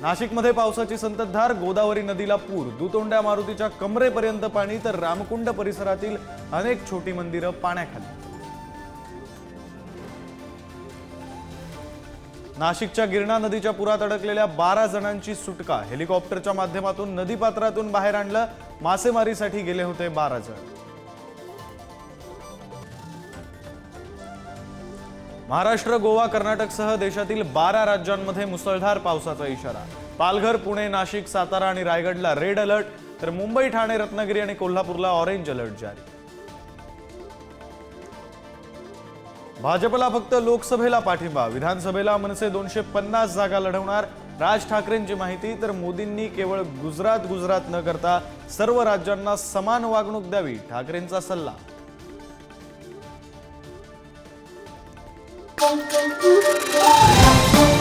नाशिकमध्ये पावसाची संततधार, गोदावरी नदीला पूर, दुतोंड्या मारुतीच्या कमरेपर्यंत पाणी, तर रामकुंड परिसरातील अनेक छोटी मंदिरं पाण्याखाली। नाशिकच्या गिरणा नदीच्या पुरात अडकलेल्या 12 जणांची सुटका, हेलिकॉप्टरच्या माध्यमातून नदीपात्रातून बाहेर आणलं, मासेमारीसाठी गेले होते 12 जण। महाराष्ट्र, गोवा, कर्नाटकसह देशातील 12 राज्यांमध्ये मुसळधार पावसाचा इशारा। पालघर, पुणे, नाशिक, सातारा आणि रायगडला रेड अलर्ट, तर मुंबई, ठाणे, रत्नागिरी आणि कोल्हापूरला ऑरेंज अलर्ट जारी। भाजपला फक्त लोकसभेला पाठिंबा, विधानसभेला मनसे 250 जागा लढवणार, राज ठाकरेंची माहिती। तर मोदींनी केवळ गुजरात न करता सर्व राज्यांना समान वागणूक द्यावी, ठाकरेंचा सल्ला। Thank you.